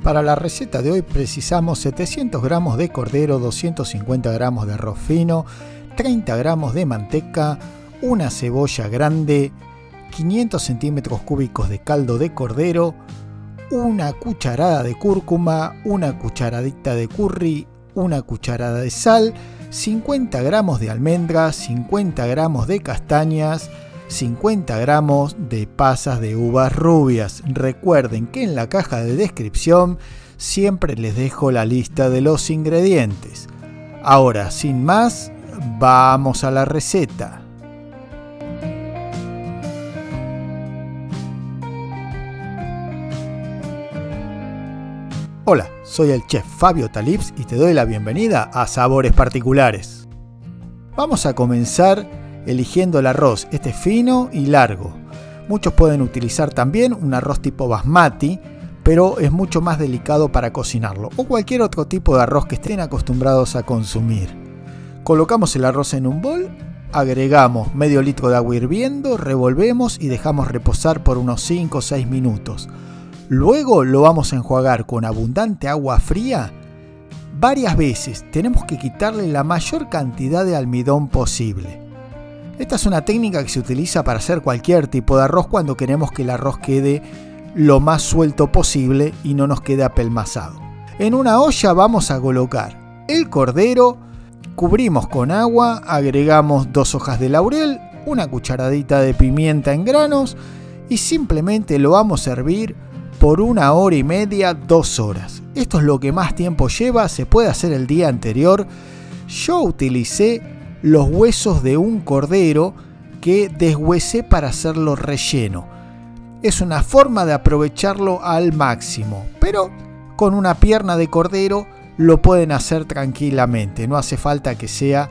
Para la receta de hoy precisamos 700 gramos de cordero, 250 gramos de arroz fino, 30 gramos de manteca, una cebolla grande, 500 centímetros cúbicos de caldo de cordero, una cucharada de cúrcuma, una cucharadita de curry, una cucharada de sal, 50 gramos de almendras, 50 gramos de castañas, 50 gramos de pasas de uvas rubias. Recuerden que en la caja de descripción siempre les dejo la lista de los ingredientes. Ahora, sin más, vamos a la receta. Hola, soy el chef Fabio Talibs y te doy la bienvenida a Sabores Particulares. Vamos a comenzar eligiendo el arroz, este es fino y largo. Muchos pueden utilizar también un arroz tipo basmati, pero es mucho más delicado para cocinarlo, o cualquier otro tipo de arroz que estén acostumbrados a consumir. Colocamos el arroz en un bol, agregamos medio litro de agua hirviendo, revolvemos y dejamos reposar por unos 5 o 6 minutos. Luego lo vamos a enjuagar con abundante agua fría varias veces. Tenemos que quitarle la mayor cantidad de almidón posible. Esta es una técnica que se utiliza para hacer cualquier tipo de arroz cuando queremos que el arroz quede lo más suelto posible y no nos quede apelmazado. En una olla vamos a colocar el cordero, cubrimos con agua, agregamos 2 hojas de laurel, una cucharadita de pimienta en granos y simplemente lo vamos a hervir por 1 hora y media, 2 horas. Esto es lo que más tiempo lleva, se puede hacer el día anterior. Yo utilicé los huesos de un cordero que deshuesé para hacerlo relleno. Es una forma de aprovecharlo al máximo, pero con una pierna de cordero lo pueden hacer tranquilamente. No hace falta que sea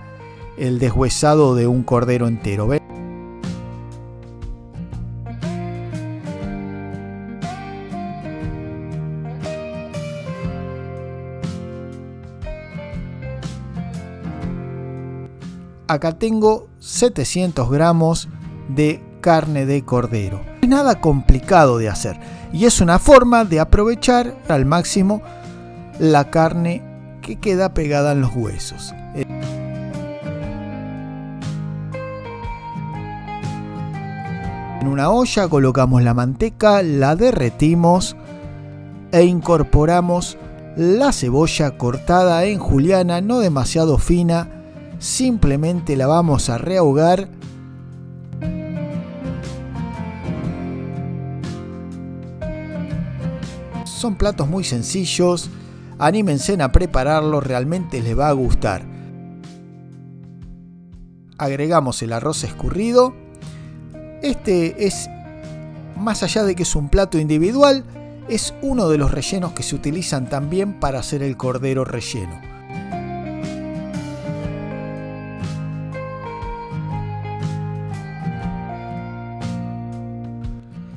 el deshuesado de un cordero entero. ¿Ven? Acá tengo 700 gramos de carne de cordero. No es nada complicado de hacer y es una forma de aprovechar al máximo la carne que queda pegada en los huesos. En una olla colocamos la manteca, la derretimos e incorporamos la cebolla cortada en juliana, no demasiado fina. Simplemente la vamos a rehogar. Son platos muy sencillos, anímense a prepararlos, realmente les va a gustar. Agregamos el arroz escurrido. Este es, más allá de que es un plato individual, es uno de los rellenos que se utilizan también para hacer el cordero relleno.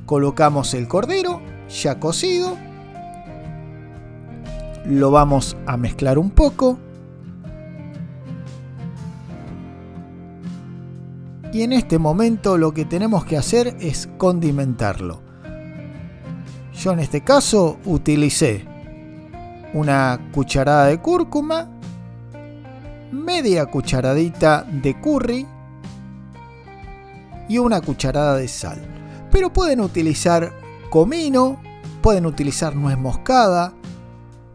Colocamos el cordero ya cocido, lo vamos a mezclar un poco y en este momento lo que tenemos que hacer es condimentarlo. Yo en este caso utilicé una cucharada de cúrcuma, media cucharadita de curry y una cucharada de sal. Pero pueden utilizar comino, pueden utilizar nuez moscada,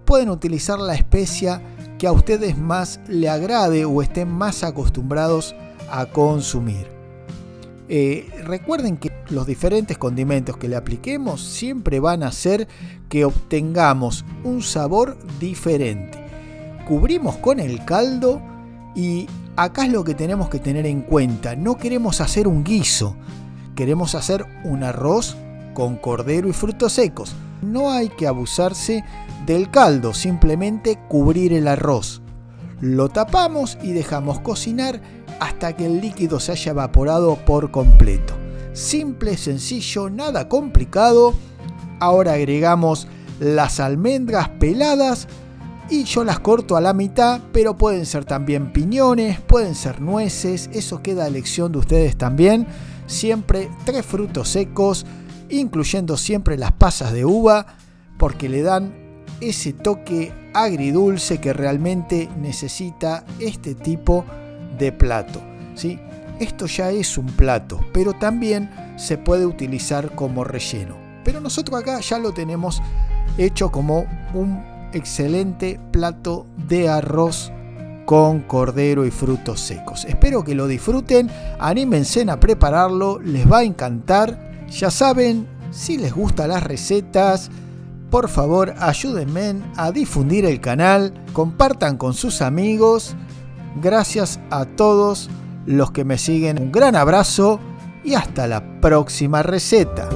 pueden utilizar la especia que a ustedes más le agrade o estén más acostumbrados a consumir. Recuerden que los diferentes condimentos que le apliquemos siempre van a hacer que obtengamos un sabor diferente. Cubrimos con el caldo y acá es lo que tenemos que tener en cuenta. No queremos hacer un guiso. Queremos hacer un arroz con cordero y frutos secos. No hay que abusarse del caldo, simplemente cubrir el arroz. Lo tapamos y dejamos cocinar hasta que el líquido se haya evaporado por completo. Simple, sencillo, nada complicado. Ahora agregamos las almendras peladas y yo las corto a la mitad, pero pueden ser también piñones, pueden ser nueces, eso queda a elección de ustedes también. Siempre 3 frutos secos, incluyendo siempre las pasas de uva, porque le dan ese toque agridulce que realmente necesita este tipo de plato, ¿sí? Esto ya es un plato, pero también se puede utilizar como relleno. Pero nosotros acá ya lo tenemos hecho como un excelente plato de arroz con cordero y frutos secos. Espero que lo disfruten, anímense a prepararlo, les va a encantar. Ya saben, si les gustan las recetas, por favor ayúdenme a difundir el canal, compartan con sus amigos. Gracias a todos los que me siguen, un gran abrazo y hasta la próxima receta.